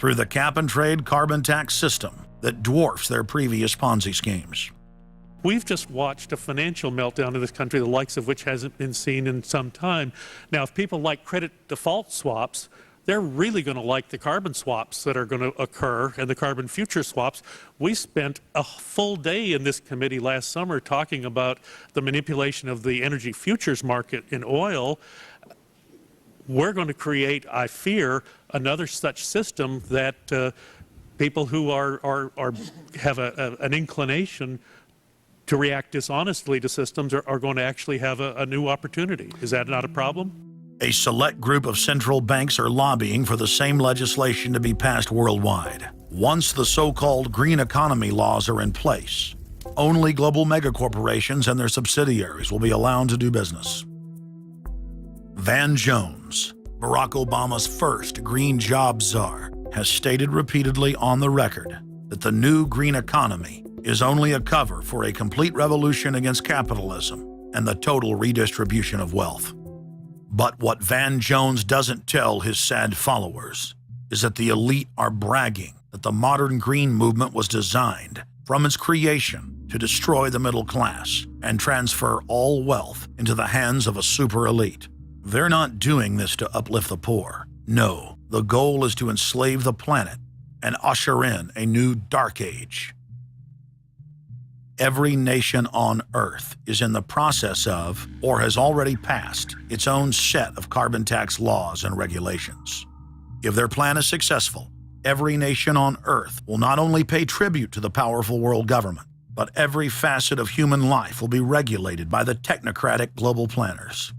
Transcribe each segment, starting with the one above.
through the cap-and-trade carbon tax system that dwarfs their previous Ponzi schemes. We've just watched a financial meltdown in this country, the likes of which hasn't been seen in some time. Now, if people like credit default swaps, they're really going to like the carbon swaps that are going to occur and the carbon future swaps. We spent a full day in this committee last summer talking about the manipulation of the energy futures market in oil. We're going to create, I fear, another such system that people who have an inclination to react dishonestly to systems are going to actually have a new opportunity. Is that not a problem? A select group of central banks are lobbying for the same legislation to be passed worldwide. Once the so-called green economy laws are in place, only global megacorporations and their subsidiaries will be allowed to do business. Van Jones, Barack Obama's first green job czar, has stated repeatedly on the record that the new green economy is only a cover for a complete revolution against capitalism and the total redistribution of wealth. But what Van Jones doesn't tell his sad followers is that the elite are bragging that the modern green movement was designed from its creation to destroy the middle class and transfer all wealth into the hands of a super elite. They're not doing this to uplift the poor. No, the goal is to enslave the planet and usher in a new dark age. Every nation on Earth is in the process of, or has already passed, its own set of carbon tax laws and regulations. If their plan is successful, every nation on Earth will not only pay tribute to the powerful world government, but every facet of human life will be regulated by the technocratic global planners.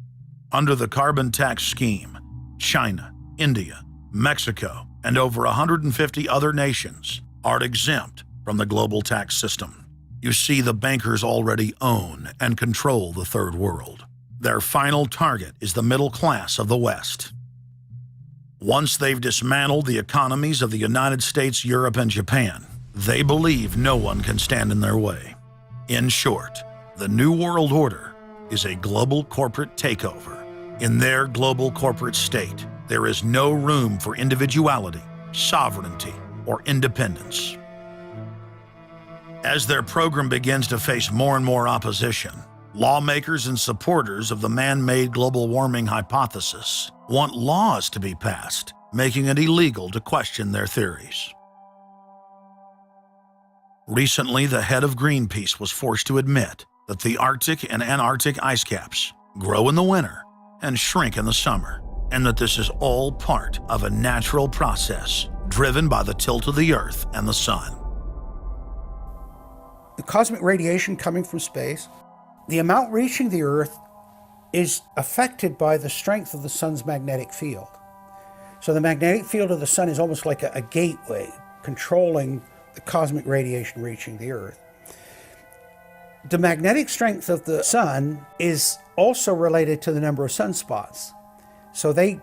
Under the carbon tax scheme, China, India, Mexico, and over 150 other nations are exempt from the global tax system. You see, the bankers already own and control the third world. Their final target is the middle class of the West. Once they've dismantled the economies of the United States, Europe, and Japan, they believe no one can stand in their way. In short, the New World Order is a global corporate takeover. In their global corporate state, there is no room for individuality, sovereignty, or independence. As their program begins to face more and more opposition, lawmakers and supporters of the man-made global warming hypothesis want laws to be passed, making it illegal to question their theories. Recently, the head of Greenpeace was forced to admit that the Arctic and Antarctic ice caps grow in the winter and shrink in the summer, and that this is all part of a natural process driven by the tilt of the Earth and the Sun. The cosmic radiation coming from space, the amount reaching the Earth is affected by the strength of the Sun's magnetic field. So the magnetic field of the Sun is almost like a gateway controlling the cosmic radiation reaching the Earth. The magnetic strength of the Sun is also related to the number of sunspots. So they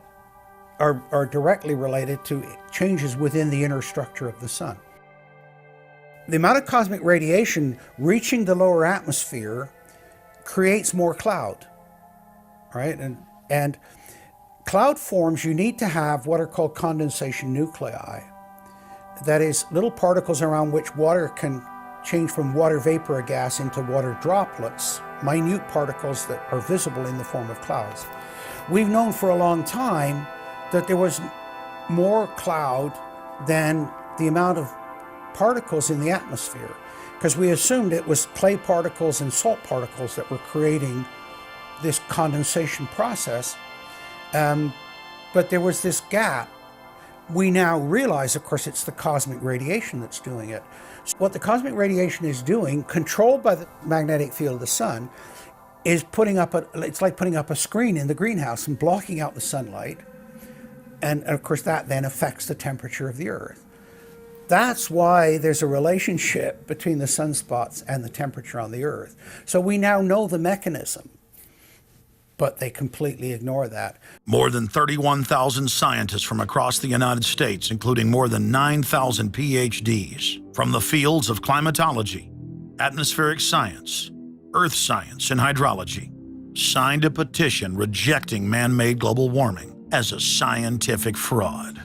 are directly related to changes within the inner structure of the Sun. The amount of cosmic radiation reaching the lower atmosphere creates more cloud, right? And cloud forms, you need to have what are called condensation nuclei. That is, little particles around which water can change from water vapor or gas into water droplets, minute particles that are visible in the form of clouds. We've known for a long time that there was more cloud than the amount of particles in the atmosphere, because we assumed it was clay particles and salt particles that were creating this condensation process. But there was this gap. We now realize, of course, it's the cosmic radiation that's doing it. So what the cosmic radiation is doing, controlled by the magnetic field of the Sun, is it's like putting up a screen in the greenhouse and blocking out the sunlight. And of course, that then affects the temperature of the Earth. That's why there's a relationship between the sunspots and the temperature on the Earth. So we now know the mechanism, but they completely ignore that. More than 31,000 scientists from across the United States, including more than 9,000 PhDs from the fields of climatology, atmospheric science, earth science, and hydrology, signed a petition rejecting man-made global warming as a scientific fraud.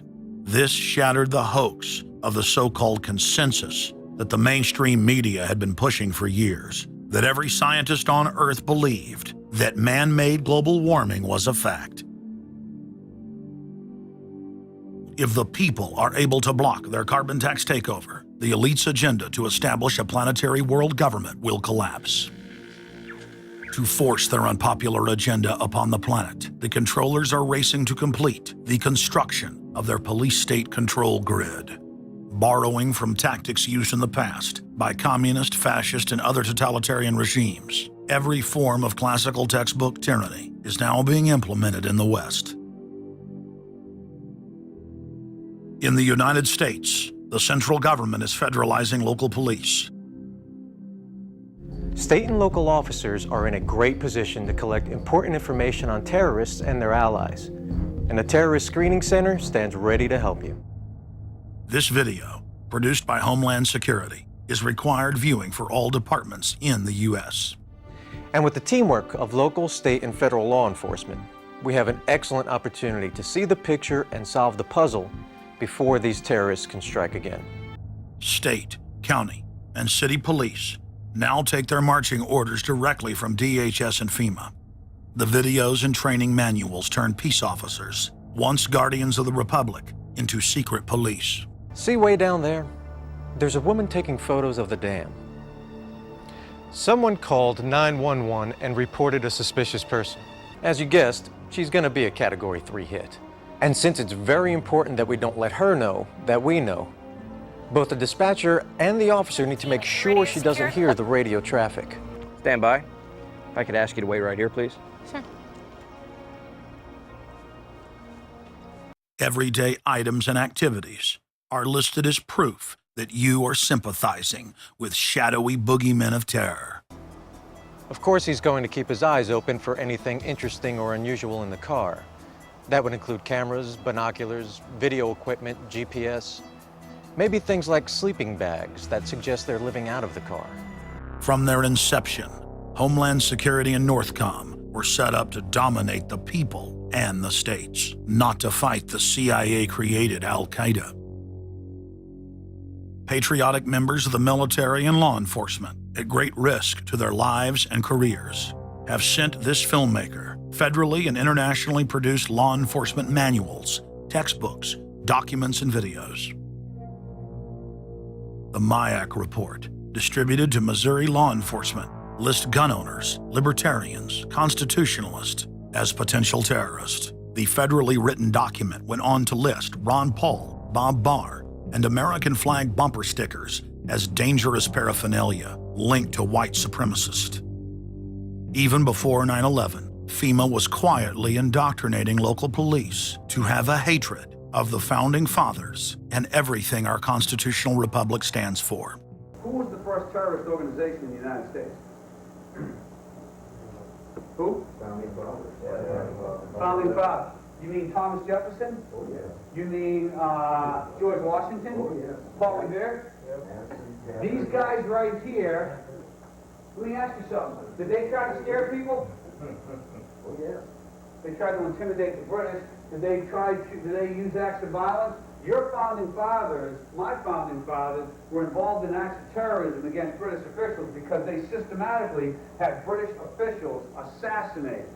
This shattered the hoax of the so-called consensus that the mainstream media had been pushing for years, that every scientist on Earth believed that man-made global warming was a fact. If the people are able to block their carbon tax takeover, the elite's agenda to establish a planetary world government will collapse. To force their unpopular agenda upon the planet, the controllers are racing to complete the construction of their police state control grid. Borrowing from tactics used in the past by communist, fascist, and other totalitarian regimes, every form of classical textbook tyranny is now being implemented in the West. In the United States, the central government is federalizing local police. State and local officers are in a great position to collect important information on terrorists and their allies, and a terrorist screening center stands ready to help you. This video, produced by Homeland Security, is required viewing for all departments in the U.S. And with the teamwork of local, state, and federal law enforcement, we have an excellent opportunity to see the picture and solve the puzzle before these terrorists can strike again. State, county, and city police now take their marching orders directly from DHS and FEMA. The videos and training manuals turn peace officers, once guardians of the Republic, into secret police. See way down there? There's a woman taking photos of the dam. Someone called 911 and reported a suspicious person. As you guessed, she's gonna be a Category 3 hit. And since it's very important that we don't let her know that we know, both the dispatcher and the officer need to make sure she doesn't hear the radio traffic. Stand by. If I could ask you to wait right here, please. Sure. Everyday items and activities are listed as proof that you are sympathizing with shadowy boogeymen of terror. Of course, he's going to keep his eyes open for anything interesting or unusual in the car. That would include cameras, binoculars, video equipment, GPS, maybe things like sleeping bags that suggest they're living out of the car. From their inception, Homeland Security and Northcom were set up to dominate the people and the states, not to fight the CIA-created Al-Qaeda. Patriotic members of the military and law enforcement, at great risk to their lives and careers, have sent this filmmaker federally and internationally produced law enforcement manuals, textbooks, documents, and videos. The MIAC report, distributed to Missouri law enforcement, lists gun owners, libertarians, constitutionalists as potential terrorists. The federally written document went on to list Ron Paul, Bob Barr, and American flag bumper stickers as dangerous paraphernalia linked to white supremacists. Even before 9/11, FEMA was quietly indoctrinating local police to have a hatred of the Founding Fathers and everything our constitutional republic stands for. Who was the first terrorist organization in the United States? Who? Founding Fathers. Founding Fathers. You mean Thomas Jefferson? Oh, yeah. You mean George Washington? Oh, yeah. Paul Revere? Yeah. These guys right here, let me ask you something. Did they try to scare people? Oh, yeah. They tried to intimidate the British. Did they use acts of violence? Your founding fathers, my founding fathers, were involved in acts of terrorism against British officials because they systematically had British officials assassinated.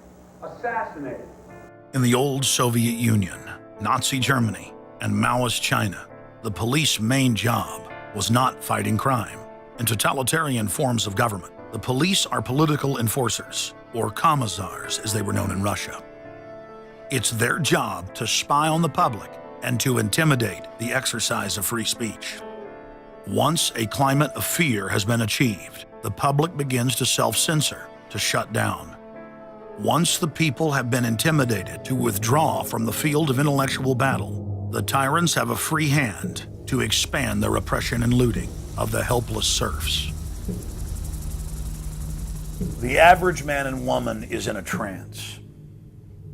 In the old Soviet Union, Nazi Germany, and Maoist China, the police's main job was not fighting crime. In totalitarian forms of government, the police are political enforcers, or commissars as they were known in Russia. It's their job to spy on the public and to intimidate the exercise of free speech. Once a climate of fear has been achieved, the public begins to self-censor, to shut down. Once the people have been intimidated to withdraw from the field of intellectual battle, the tyrants have a free hand to expand their oppression and looting of the helpless serfs. The average man and woman is in a trance.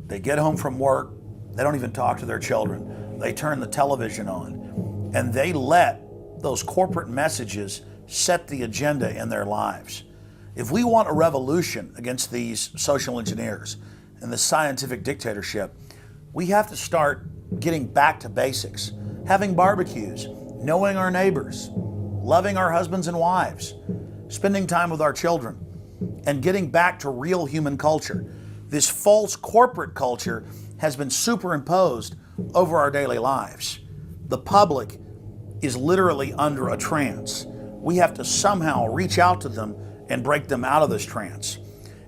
They get home from work, they don't even talk to their children. They turn the television on, and they let those corporate messages set the agenda in their lives. If we want a revolution against these social engineers and the scientific dictatorship, we have to start getting back to basics. having barbecues, knowing our neighbors, loving our husbands and wives, spending time with our children, and getting back to real human culture. This false corporate culture has been superimposed over our daily lives. The public is literally under a trance. We have to somehow reach out to them and break them out of this trance.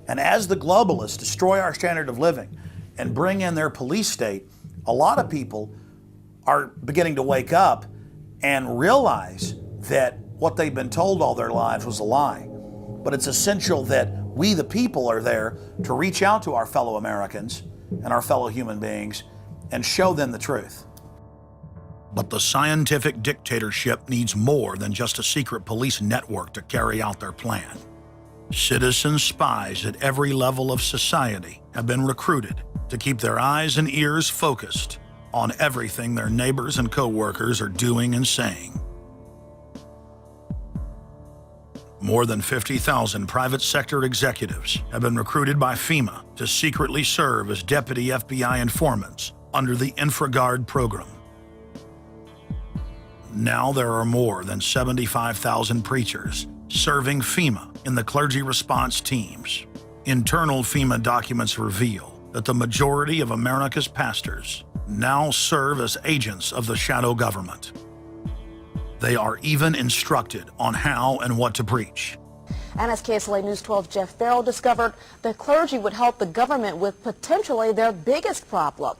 And as the globalists destroy our standard of living and bring in their police state, a lot of people are beginning to wake up and realize that what they've been told all their lives was a lie. But it's essential that we, the people, are there to reach out to our fellow Americans and our fellow human beings and show them the truth. But the scientific dictatorship needs more than just a secret police network to carry out their plan. Citizen spies at every level of society have been recruited to keep their eyes and ears focused on everything their neighbors and co-workers are doing and saying. More than 50,000 private sector executives have been recruited by FEMA to secretly serve as deputy FBI informants under the InfraGard program. Now there are more than 75,000 preachers serving FEMA in the clergy response teams. Internal FEMA documents reveal that the majority of America's pastors now serve as agents of the shadow government. They are even instructed on how and what to preach. And as KSLA News 12 Jeff Farrell discovered, the clergy would help the government with potentially their biggest problem,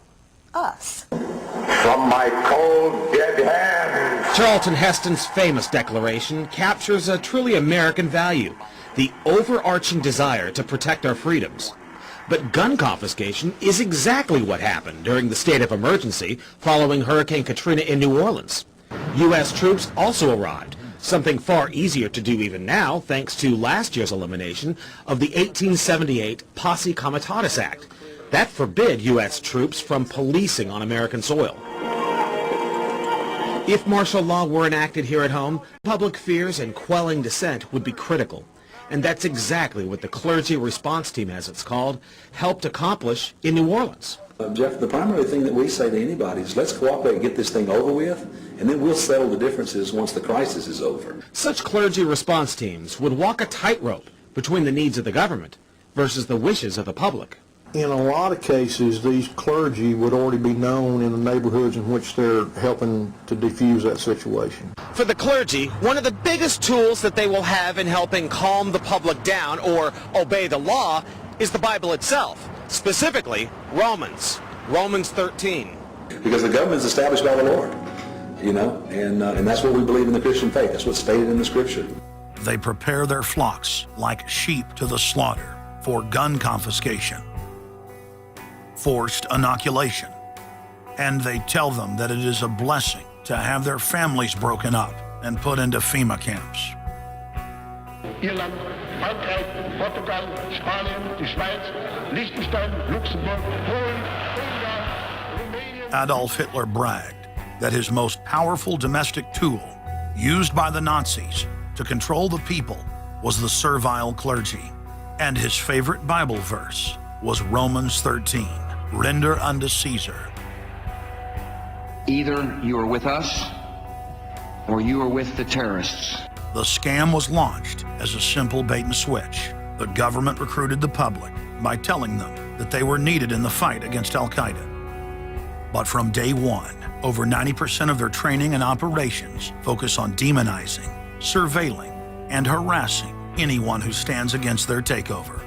us. From my cold, dead hands. Charlton Heston's famous declaration captures a truly American value, the overarching desire to protect our freedoms. But gun confiscation is exactly what happened during the state of emergency following Hurricane Katrina in New Orleans. U.S. troops also arrived, something far easier to do even now thanks to last year's elimination of the 1878 Posse Comitatus Act. That forbid U.S. troops from policing on American soil. If martial law were enacted here at home, public fears and quelling dissent would be critical. And that's exactly what the Clergy Response Team, as it's called, helped accomplish in New Orleans. Jeff, the primary thing that we say to anybody is let's cooperate and get this thing over with, and then we'll settle the differences once the crisis is over. Such clergy response teams would walk a tightrope between the needs of the government versus the wishes of the public. In a lot of cases, these clergy would already be known in the neighborhoods in which they're helping to defuse that situation. For the clergy, one of the biggest tools that they will have in helping calm the public down or obey the law is the Bible itself, specifically Romans 13. Because the government is established by the Lord, you know, and that's what we believe in the Christian faith. That's what's stated in the Scripture. They prepare their flocks like sheep to the slaughter for gun confiscation, forced inoculation, and they tell them that it is a blessing to have their families broken up and put into FEMA camps. Irland, Frankreich, Portugal, Spanien, die Schweiz, Liechtenstein, Luxembourg, Polen, Ungarn, Romania. Adolf Hitler bragged that his most powerful domestic tool, used by the Nazis to control the people, was the servile clergy. And his favorite Bible verse was Romans 13, render unto Caesar. Either you are with us or you are with the terrorists. The scam was launched as a simple bait and switch. The government recruited the public by telling them that they were needed in the fight against Al-Qaeda. But from day one, over 90% of their training and operations focus on demonizing, surveilling, and harassing anyone who stands against their takeover.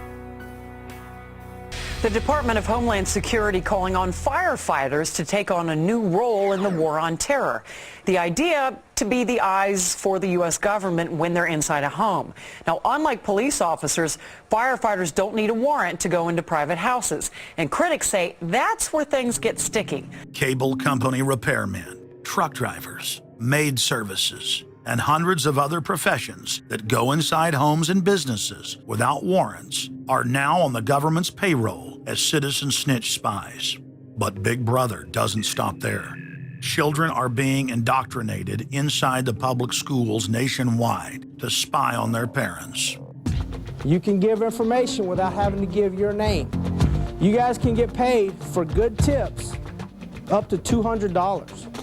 The Department of Homeland Security calling on firefighters to take on a new role in the war on terror. The idea to be the eyes for the U.S. government when they're inside a home. Now, unlike police officers, firefighters don't need a warrant to go into private houses. And critics say that's where things get sticky. Cable company repairmen, truck drivers, maid services, and hundreds of other professions that go inside homes and businesses without warrants are now on the government's payroll as citizen snitch spies. But Big Brother doesn't stop there. Children are being indoctrinated inside the public schools nationwide to spy on their parents. You can give information without having to give your name. You guys can get paid for good tips up to $200.